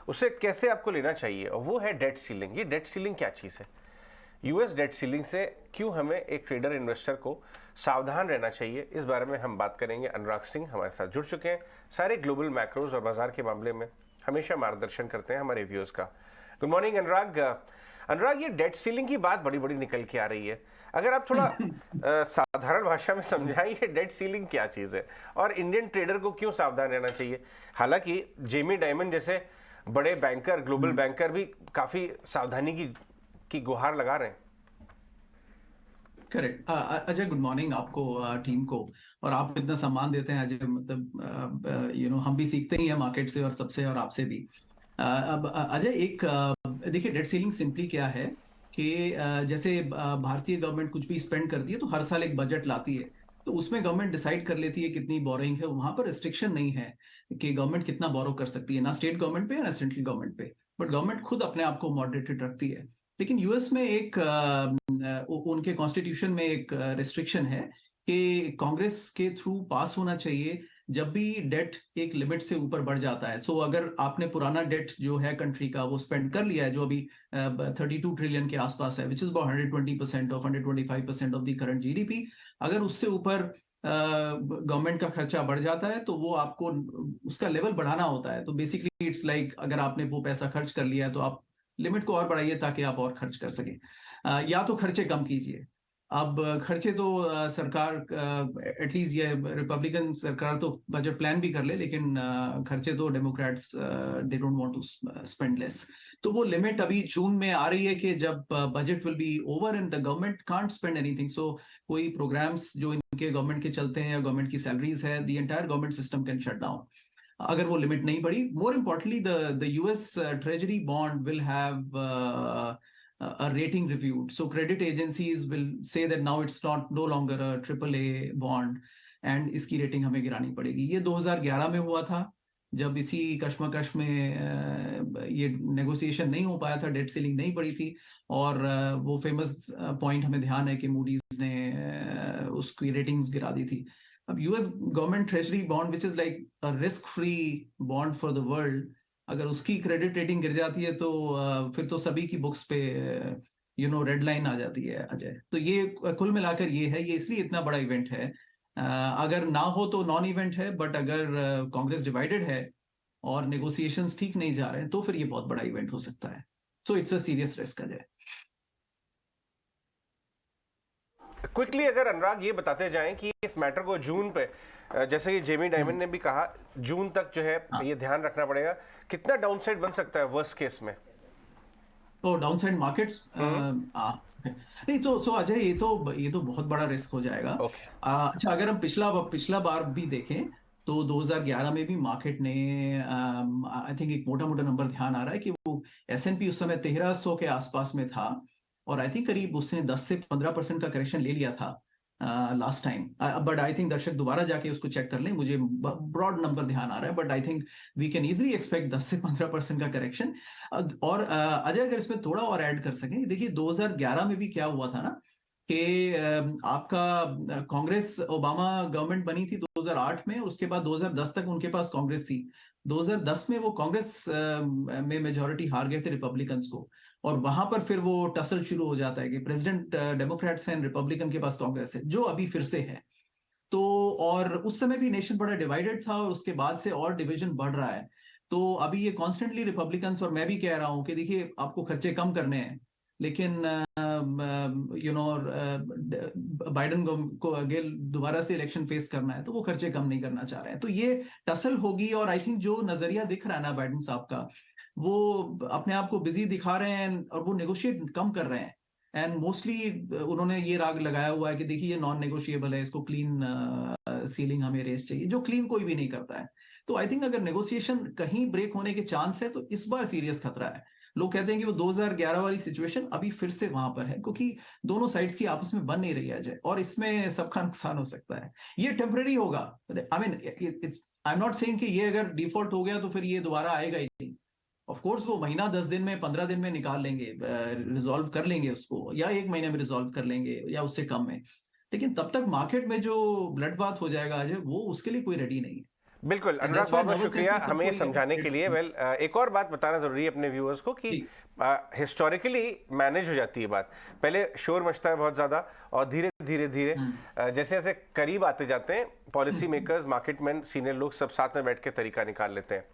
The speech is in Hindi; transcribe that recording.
उसे कैसे आपको लेना चाहिए, और वो है डेट सीलिंग। ये डेट सीलिंग क्या चीज़ है? यूएस डेट सीलिंग से क्यों हमें एक ट्रेडर इन्वेस्टर को सावधान रहना चाहिए, इस बारे में हम बात करेंगे। अनुराग सिंह हमारे साथ जुड़ चुके हैं, सारे ग्लोबल मैक्रोज और बाजार के मामले में हमेशा मार्गदर्शन करते हैं हमारे व्यूअर्स का। गुड मॉर्निंग अनुराग। अनुराग, ये डेट सीलिंग की बात बड़ी बड़ी निकल के आ रही है, अगर आप थोड़ा साधारण भाषा में समझाइए डेट सीलिंग क्या चीज़ है और इंडियन ट्रेडर को क्यों सावधान रहना चाहिए। हालांकि जेमी डायमंड जैसे बड़े बैंकर, ग्लोबल बैंकर भी काफ़ी सावधानी की गुहार लगा रहे हैं। करेक्ट। अजय, गुड मॉर्निंग आपको, टीम को। और आप इतना सम्मान देते हैं अजय, मतलब हम भी सीखते ही हैं मार्केट से और सबसे और आपसे भी। अब अजय, एक देखिए, डेट सीलिंग सिंपली क्या है कि जैसे भारतीय गवर्नमेंट कुछ भी स्पेंड करती है तो हर साल एक बजट लाती है, तो उसमें गवर्नमेंट डिसाइड कर लेती है कितनी बोरोइंग है। वहां पर रिस्ट्रिक्शन नहीं है कि गवर्नमेंट कितना बोरो कर सकती है, ना स्टेट गवर्नमेंट पे ना सेंट्रल गवर्नमेंट पे, बट गवर्नमेंट खुद अपने आप को मॉडरेटेड रखती है। लेकिन यूएस में एक उनके कॉन्स्टिट्यूशन में एक रिस्ट्रिक्शन है कि कांग्रेस के थ्रू पास होना चाहिए जब भी डेट एक लिमिट से ऊपर बढ़ जाता है। सो अगर आपने पुराना डेट जो है कंट्री का वो स्पेंड कर लिया है, जो अभी 32 ट्रिलियन के आसपास है, which is about 120% of 125% of the current GDP, अगर उससे ऊपर गवर्नमेंट का खर्चा बढ़ जाता है तो वो आपको उसका लेवल बढ़ाना होता है। तो बेसिकली इट्स लाइक, अगर आपने वो पैसा खर्च कर लिया है तो आप लिमिट को और बढ़ाइए ताकि आप और खर्च कर सकें, या तो खर्चे कम कीजिए। अब खर्चे तो सरकार, एटलीस्ट ये रिपब्लिकन सरकार तो बजट प्लान भी कर ले, लेकिन खर्चे तो Democrats they don't want to spend less. तो वो लिमिट अभी जून में आ रही है कि जब budget will be over and the government can't spend anything, so कोई प्रोग्राम्स जो इनके गवर्नमेंट के चलते हैं या गवर्नमेंट की सैलरीज है, the entire government system can shut down अगर वो लिमिट नहीं बढ़ी। More importantly, the US treasury bond will have a rating reviewed. So credit agencies will say that now it's not no longer a triple A bond and इसकी रेटिंग हमें गिरानी पड़ेगी। ये 2011 में हुआ था, जब इसी कश्मकश में ये नेगोशिएशन नहीं हो पाया था, डेट सीलिंग नहीं बढ़ी थी, और वो फेमस पॉइंट हमें ध्यान है कि मूडीज ने उसकी रेटिंग्स गिरा दी थी। अब US government treasury bond which is like a risk free bond for the world, अगर उसकी क्रेडिट रेटिंग गिर जाती है तो फिर तो सभी की बुक्स पे रेड लाइन आ जाती है अजय। तो ये कुल मिलाकर ये है, ये इसलिए इतना बड़ा इवेंट है। अगर ना हो तो नॉन इवेंट है, बट अगर कांग्रेस डिवाइडेड है और नेगोशिएशंस ठीक नहीं जा रहे हैं तो फिर ये बहुत बड़ा इवेंट हो सकता है। So it's a serious risk Ajay. Quickly अगर अनुराग ये बताते जाएं कि इस मैटर को जून पे, जैसे कि जेमी डायमंड ने भी कहा, जून तक जो है हाँ, ये ध्यान रखना पड़ेगा, कितना डाउनसाइड बन सकता है वर्स्ट केस में? तो डाउनसाइड मार्केट्स, हम्म। नहीं तो अजय, ये तो बहुत बड़ा रिस्क हो जाएगा। ओके। अच्छा, अगर हम पिछला बार भी देखें तो 2011 में भी मार्केट ने, आई थिंक एक मोटा मोटा नंबर ध्यान आ रहा है कि वो एसएनपी उस समय 1300 के आसपास में था, और आई थिंक करीब उसने 10 से 15% का करेक्शन ले लिया था last time. But I think दर्शक दोबारा जाके उसको चेक कर लें, मुझे ब्रॉड नंबर ध्यान आ रहा है, but I think we can easily expect 10 से 15% का करेक्शन। और अजय, अगर इसमें थोड़ा और ऐड कर सकें, देखिए 2011 में भी क्या हुआ था ना कि आपका कांग्रेस, ओबामा गवर्नमेंट बनी थी 2008 में, उसके बाद 2010 तक उनके पास कांग्रेस थी। 2010 में वो कांग्रेस में मेजोरिटी हार गए थे रिपब्लिकन्स को, और वहां पर फिर वो टसल शुरू हो जाता है कि प्रेसिडेंट डेमोक्रेट्स हैं, रिपब्लिकन के पास कांग्रेस है, जो अभी फिर से है। तो और उस समय भी नेशन बड़ा डिवाइडेड था, और उसके बाद से और डिवीजन बढ़ रहा है। तो अभी ये कॉन्स्टेंटली रिपब्लिकन्स, और मैं भी कह रहा हूं कि देखिए आपको खर्चे कम करने हैं, लेकिन बाइडन को अगेन दोबारा से इलेक्शन फेस करना है, तो वो खर्चे कम नहीं करना चाह रहे हैं। तो ये टसल होगी, और आई थिंक जो नजरिया दिख रहा है ना बाइडन साहब का, वो अपने आप को बिजी दिखा रहे हैं और वो नेगोशिएट कम कर रहे हैं। एंड मोस्टली उन्होंने ये राग लगाया हुआ है कि देखिए ये नॉन नेगोशिएबल है, इसको क्लीन सीलिंग हमें रेस चाहिए, जो क्लीन कोई भी नहीं करता है। तो आई थिंक अगर नेगोशिएशन कहीं ब्रेक होने के चांस है तो इस बार सीरियस खतरा है। लोग कहते हैं कि वो 2011 वाली सिचुएशन अभी फिर से वहां पर है, क्योंकि दोनों साइड्स की आपस में बन नहीं रही है अजय, और इसमें सबका नुकसान हो सकता है। ये टेम्परेरी होगा। I mean, I am not saying कि ये अगर डिफॉल्ट हो गया तो फिर ये दोबारा आएगा ही नहीं। ऑफ कोर्स वो महीना 10 दिन में 15 दिन में निकाल लेंगे, रिजॉल्व कर लेंगे उसको, या एक महीने में रिजॉल्व कर लेंगे, या उससे कम में। लेकिन तब तक मार्केट में जो ब्लड बाथ हो जाएगा अजय, वो उसके लिए कोई रेडी नहीं है। बिल्कुल And अनुराग, that's why बहुत बहुत nervousness शुक्रिया में सबको हमें ये समझाने के affected लिए। होता है। वेल एक और बात बताना जरूरी है अपने व्यूअर्स को कि जी, हिस्टोरिकली मैनेज हो जाती है बात। पहले शोर मचता है बहुत ज्यादा, और धीरे धीरे धीरे जैसे जैसे करीब आते जाते हैं policy makers, market man, senior लोग सब साथ में बैठ के तरीका निकाल लेते हैं।